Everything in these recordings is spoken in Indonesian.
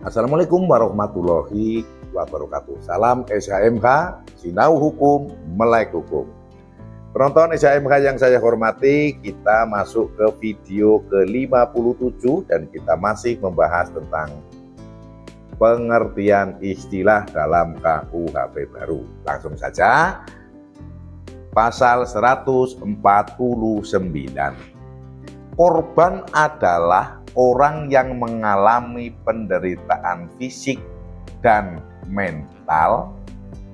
Assalamualaikum warahmatullahi wabarakatuh. Salam SHMH, Sinau Hukum, Melek Hukum. Penonton SHMH yang saya hormati, kita masuk ke video ke-57 dan kita masih membahas tentang pengertian istilah dalam KUHP baru. Langsung saja, pasal 149. Korban adalah orang yang mengalami penderitaan fisik dan mental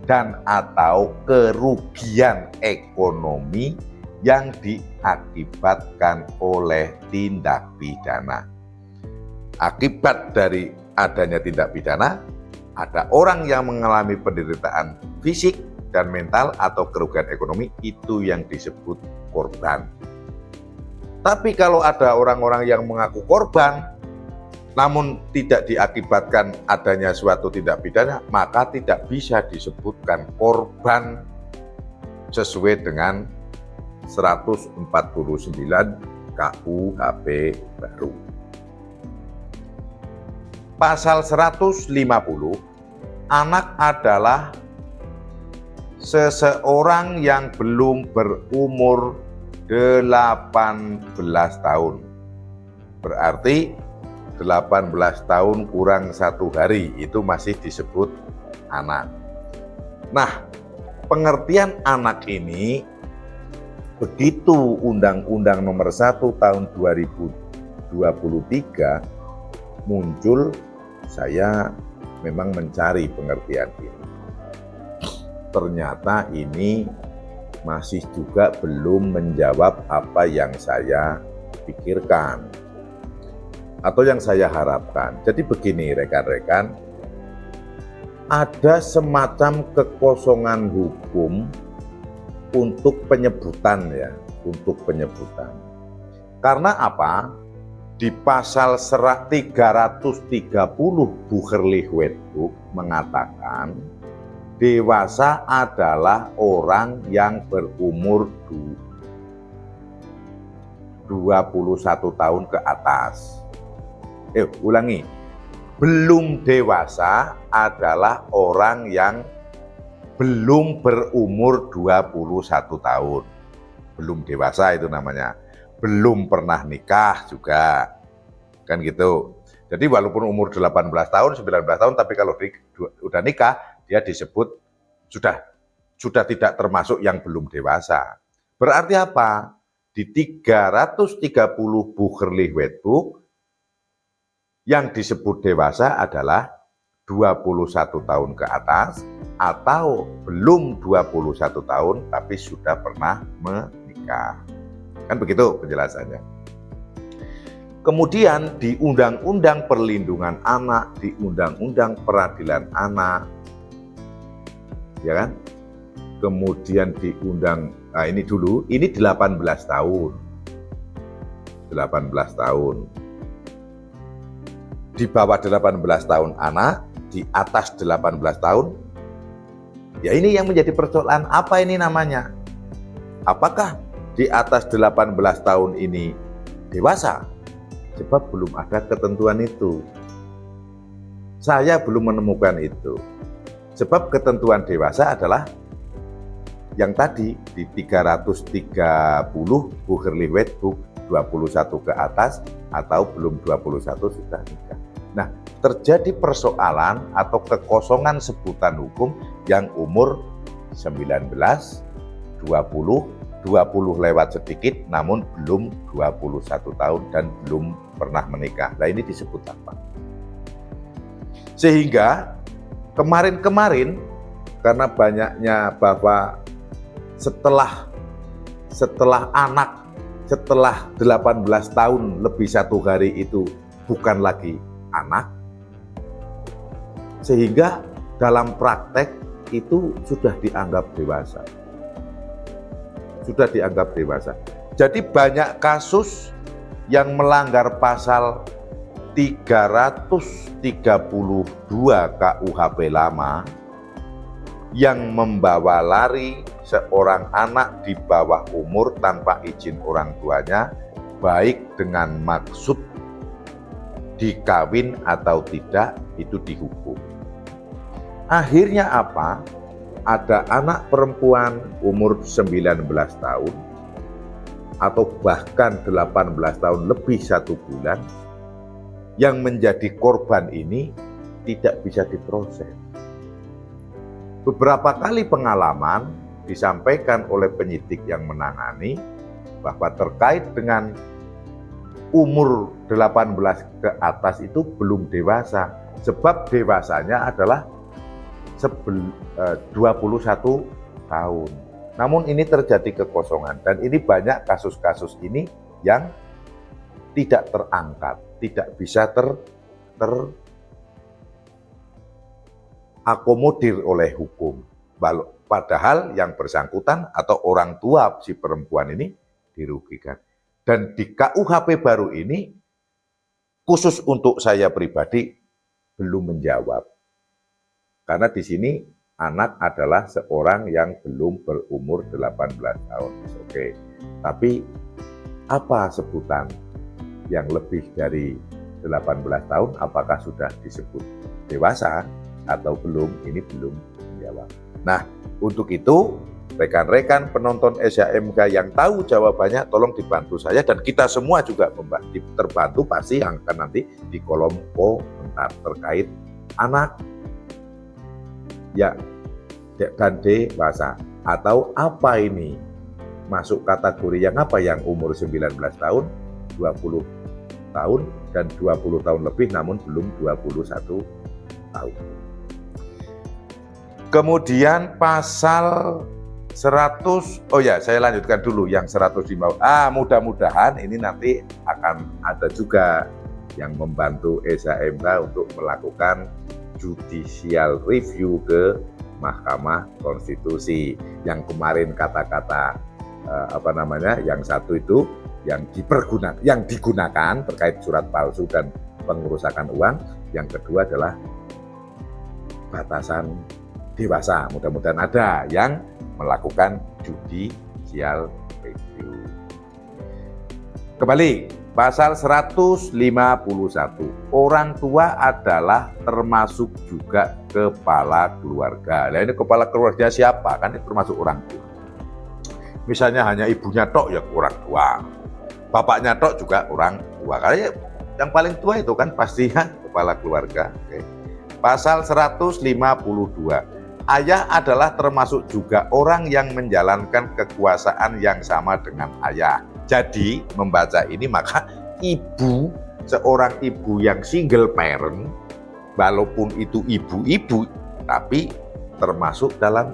dan atau kerugian ekonomi yang diakibatkan oleh tindak pidana. Akibat dari adanya tindak pidana, ada orang yang mengalami penderitaan fisik dan mental atau kerugian ekonomi, itu yang disebut korban. Tapi kalau ada orang-orang yang mengaku korban, namun tidak diakibatkan adanya suatu tindak pidana, maka tidak bisa disebutkan korban sesuai dengan 149 KUHP baru. Pasal 150, anak adalah seseorang yang belum berumur 18 tahun. Berarti 18 tahun kurang 1 hari itu masih disebut anak. Nah, pengertian anak ini begitu Undang-Undang Nomor 1 Tahun 2023 muncul, saya memang mencari pengertian ini. Ternyata ini masih juga belum menjawab apa yang saya pikirkan atau yang saya harapkan. Jadi begini rekan-rekan, ada semacam kekosongan hukum untuk penyebutan ya, untuk penyebutan. Karena apa? Di pasal 330 Burgerlijk Wetboek mengatakan dewasa adalah orang yang berumur 21 tahun ke atas. Ulangi. Belum dewasa adalah orang yang belum berumur 21 tahun. Belum dewasa itu namanya. Belum pernah nikah juga. Kan gitu. Jadi walaupun umur 18 tahun, 19 tahun, tapi kalau udah nikah, dia disebut sudah tidak termasuk yang belum dewasa. Berarti apa? Di 330 Burgerlijk Wetboek yang disebut dewasa adalah 21 tahun ke atas atau belum 21 tahun tapi sudah pernah menikah. Kan begitu penjelasannya. Kemudian di Undang-Undang Perlindungan Anak, di Undang-Undang Peradilan Anak, ya kan? Kemudian di ini 18 tahun. 18 tahun. Di bawah 18 tahun anak, di atas 18 tahun. Ya ini yang menjadi persoalan, apa ini namanya? Apakah di atas 18 tahun ini dewasa? Sebab belum ada ketentuan itu. Saya belum menemukan itu. Sebab ketentuan dewasa adalah yang tadi di 330 Burgerlijk Wetboek 21 ke atas atau belum 21 sudah nikah. Nah, terjadi persoalan atau kekosongan sebutan hukum yang umur 19, 20 lewat sedikit namun belum 21 tahun dan belum pernah menikah. Nah, ini disebut apa? Sehingga kemarin-kemarin karena banyaknya bahwa setelah 18 tahun lebih 1 hari itu bukan lagi anak, sehingga dalam praktek itu sudah dianggap dewasa. Sudah dianggap dewasa. Jadi banyak kasus yang melanggar pasal 332 KUHP lama yang membawa lari seorang anak di bawah umur tanpa izin orang tuanya, baik dengan maksud dikawin atau tidak, itu dihukum. Akhirnya apa? Ada anak perempuan umur 19 tahun atau bahkan 18 tahun lebih 1 bulan yang menjadi korban ini tidak bisa diproses. Beberapa kali pengalaman disampaikan oleh penyidik yang menangani bahwa terkait dengan umur 18 ke atas itu belum dewasa, sebab dewasanya adalah 21 tahun. Namun ini terjadi kekosongan dan ini banyak kasus-kasus ini yang tidak terangkat, tidak bisa terakomodir oleh hukum. Padahal yang bersangkutan atau orang tua si perempuan ini dirugikan. Dan di KUHP baru ini, khusus untuk saya pribadi, belum menjawab. Karena di sini anak adalah seorang yang belum berumur 18 tahun. Oke. Tapi apa sebutan yang lebih dari 18 tahun? Apakah sudah disebut dewasa atau belum? Ini belum menjawab. Nah, untuk itu rekan-rekan penonton SHMK yang tahu jawabannya, tolong dibantu saya dan kita semua juga terbantu pasti yang akan nanti di kolom komentar terkait anak ya dan dewasa atau apa ini masuk kategori yang apa, yang umur 19 tahun, 20 tahun dan 20 tahun lebih namun belum 21 tahun. Kemudian pasal 100, saya lanjutkan dulu yang 105. Mudah-mudahan ini nanti akan ada juga yang membantu SHMK untuk melakukan judicial review ke Mahkamah Konstitusi. Yang kemarin kata-kata yang satu itu yang digunakan terkait surat palsu dan pengerusakan uang. Yang kedua adalah batasan dewasa. Mudah-mudahan ada yang melakukan judicial review. Kembali, pasal 151. Orang tua adalah termasuk juga kepala keluarga. Nah, ini kepala keluarga siapa? Kan itu termasuk orang tua. Misalnya hanya ibunya tok ya orang tua. Bapaknya tok juga orang tua. Karena yang paling tua itu kan pastinya kepala keluarga. Oke. Pasal 152. Ayah adalah termasuk juga orang yang menjalankan kekuasaan yang sama dengan ayah. Jadi membaca ini maka ibu, seorang ibu yang single parent, walaupun itu ibu-ibu, tapi termasuk dalam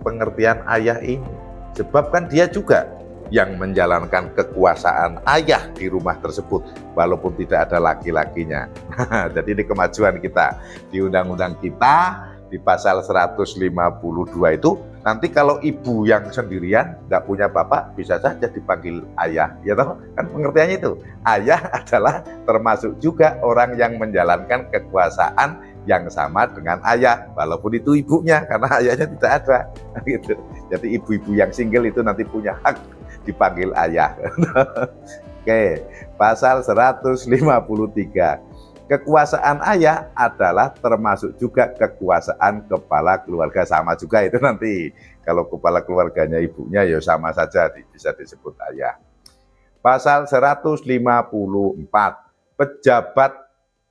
pengertian ayah ini. Sebab kan dia juga yang menjalankan kekuasaan ayah di rumah tersebut, walaupun tidak ada laki-lakinya. Jadi ini kemajuan kita di undang-undang kita. Di pasal 152 itu nanti kalau ibu yang sendirian nggak punya bapak bisa saja dipanggil ayah, ya toh? Kan pengertiannya itu ayah adalah termasuk juga orang yang menjalankan kekuasaan yang sama dengan ayah walaupun itu ibunya karena ayahnya tidak ada gitu. Jadi ibu-ibu yang single itu nanti punya hak dipanggil ayah. Oke, pasal 153. Kekuasaan ayah adalah termasuk juga kekuasaan kepala keluarga, sama juga itu nanti. Kalau kepala keluarganya ibunya ya sama saja bisa disebut ayah. Pasal 154. Pejabat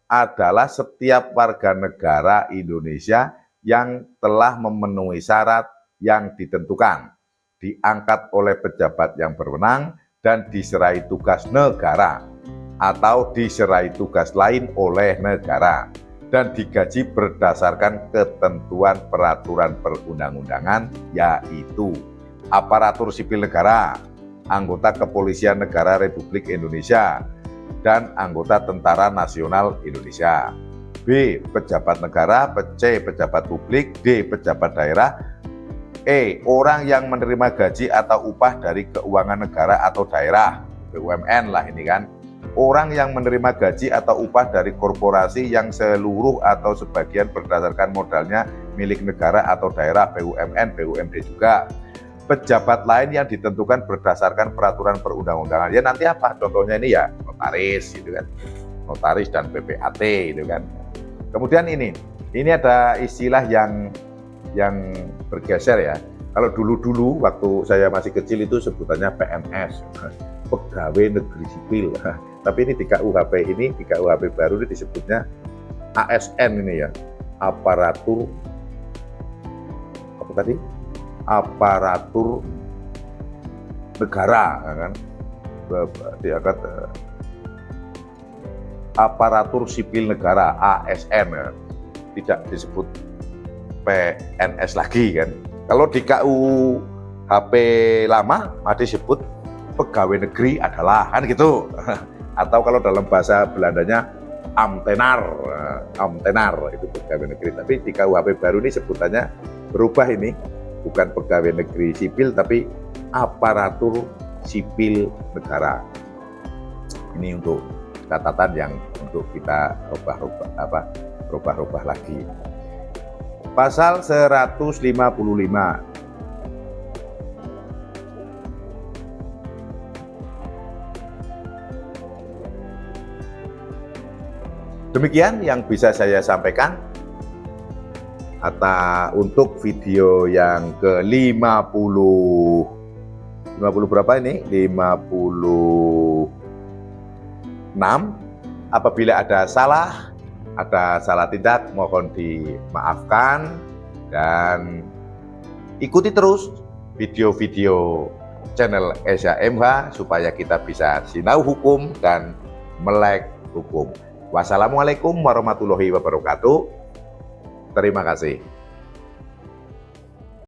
adalah setiap warga negara Indonesia yang telah memenuhi syarat yang ditentukan, diangkat oleh pejabat yang berwenang dan diserai tugas negara atau diserai tugas lain oleh negara dan digaji berdasarkan ketentuan peraturan perundang-undangan, yaitu aparatur sipil negara, anggota kepolisian negara Republik Indonesia, dan anggota Tentara Nasional Indonesia. B. Pejabat negara. C. Pejabat publik. D. Pejabat daerah. E. Orang yang menerima gaji atau upah dari keuangan negara atau daerah, BUMN lah ini kan. Orang yang menerima gaji atau upah dari korporasi yang seluruh atau sebagian berdasarkan modalnya milik negara atau daerah, BUMN, BUMD juga. Pejabat lain yang ditentukan berdasarkan peraturan perundang-undangan. Ya nanti apa? Contohnya ini ya notaris gitu kan. notaris dan PPAT itu kan. Kemudian ini ada istilah yang bergeser ya. Kalau dulu waktu saya masih kecil itu sebutannya PNS, pegawai negeri sipil. Tapi ini di KUHP baru ini disebutnya ASN ini ya, aparatur negara kan. Diangkat aparatur sipil negara ASN kan. Tidak disebut PNS lagi kan. Kalau di KUHP lama masih disebut pegawai negeri adalah kan gitu. Atau kalau dalam bahasa Belandanya ambtenar itu pegawai negeri. Tapi di KUHP baru ini sebutannya berubah ini, bukan pegawai negeri sipil tapi aparatur sipil negara. Ini untuk catatan yang untuk kita rubah lagi. Pasal 155. Demikian yang bisa saya sampaikan untuk video yang ke-50 berapa ini? 56. Apabila ada salah tindak mohon dimaafkan, dan ikuti terus video-video channel Eza MH supaya kita bisa sinau hukum dan melek hukum. Wassalamualaikum warahmatullahi wabarakatuh. Terima kasih.